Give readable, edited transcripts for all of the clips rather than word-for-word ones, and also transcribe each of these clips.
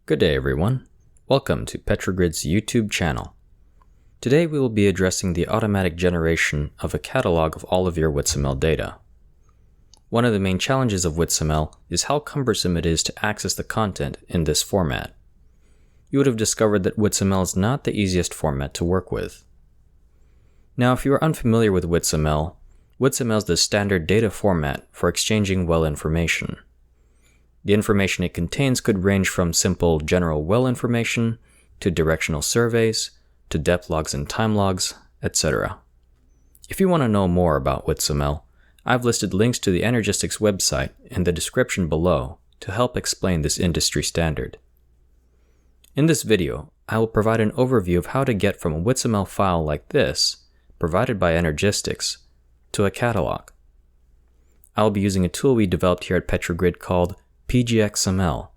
Good day everyone. Welcome to Petrogrid's YouTube channel. Today we will be addressing the automatic generation of a catalog of all of your WITSML data. One of the main challenges of WITSML is how cumbersome it is to access the content in this format. You would have discovered that WITSML is not the easiest format to work with. Now, if you are unfamiliar with WITSML, WITSML is the standard data format for exchanging well information. The information it contains could range from simple general well information to directional surveys to depth logs and time logs, etc. If you want to know more about WITSML, I've listed links to the Energistics website in the description below to help explain this industry standard. In this video, I will provide an overview of how to get from a WITSML file like this, provided by Energistics, to a catalog. I will be using a tool we developed here at Petrogrid called WITSML.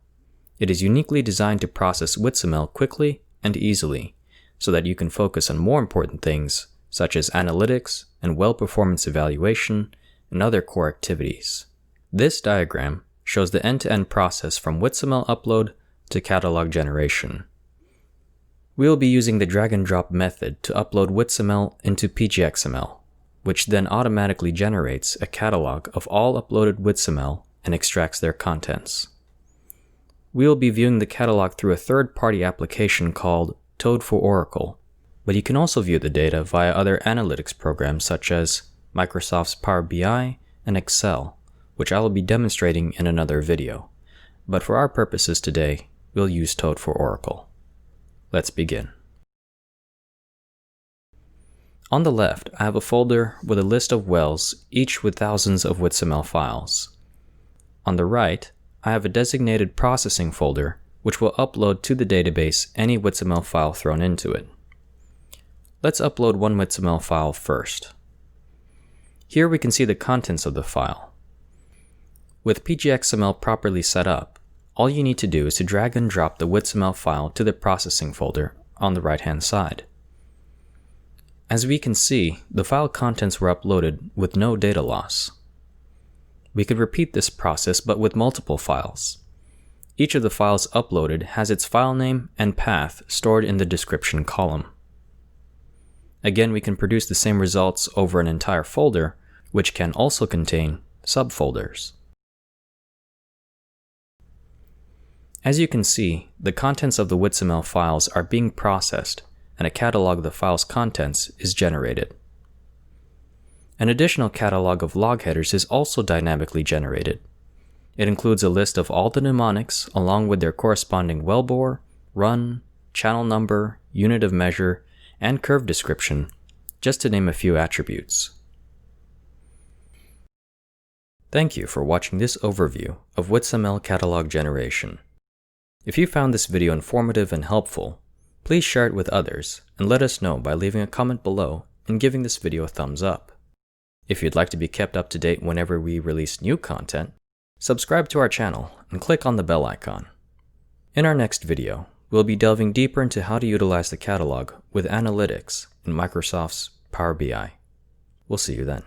It is uniquely designed to process WITSML quickly and easily, so that you can focus on more important things such as analytics and well performance evaluation and other core activities. This diagram shows the end-to-end process from WITSML upload to catalog generation. We will be using the drag and drop method to upload WITSML into WITSML, which then automatically generates a catalog of all uploaded WITSML and extracts their contents. We will be viewing the catalog through a third-party application called Toad for Oracle, but you can also view the data via other analytics programs such as Microsoft's Power BI and Excel, which I will be demonstrating in another video. But for our purposes today, we'll use Toad for Oracle. Let's begin. On the left, I have a folder with a list of wells, each with thousands of WITSML files. On the right, I have a designated processing folder which will upload to the database any WITSML file thrown into it. Let's upload one WITSML file first. Here we can see the contents of the file. With WITSML properly set up, all you need to do is to drag and drop the WITSML file to the processing folder on the right-hand side. As we can see, the file contents were uploaded with no data loss. We could repeat this process but with multiple files. Each of the files uploaded has its file name and path stored in the description column. Again, we can produce the same results over an entire folder, which can also contain subfolders. As you can see, the contents of the WITSML files are being processed, and a catalog of the file's contents is generated. An additional catalog of log headers is also dynamically generated. It includes a list of all the mnemonics along with their corresponding wellbore, run, channel number, unit of measure, and curve description, just to name a few attributes. Thank you for watching this overview of WITSML catalog generation. If you found this video informative and helpful, please share it with others and let us know by leaving a comment below and giving this video a thumbs up. If you'd like to be kept up to date whenever we release new content, subscribe to our channel and click on the bell icon. In our next video, we'll be delving deeper into how to utilize the catalog with analytics in Microsoft's Power BI. We'll see you then.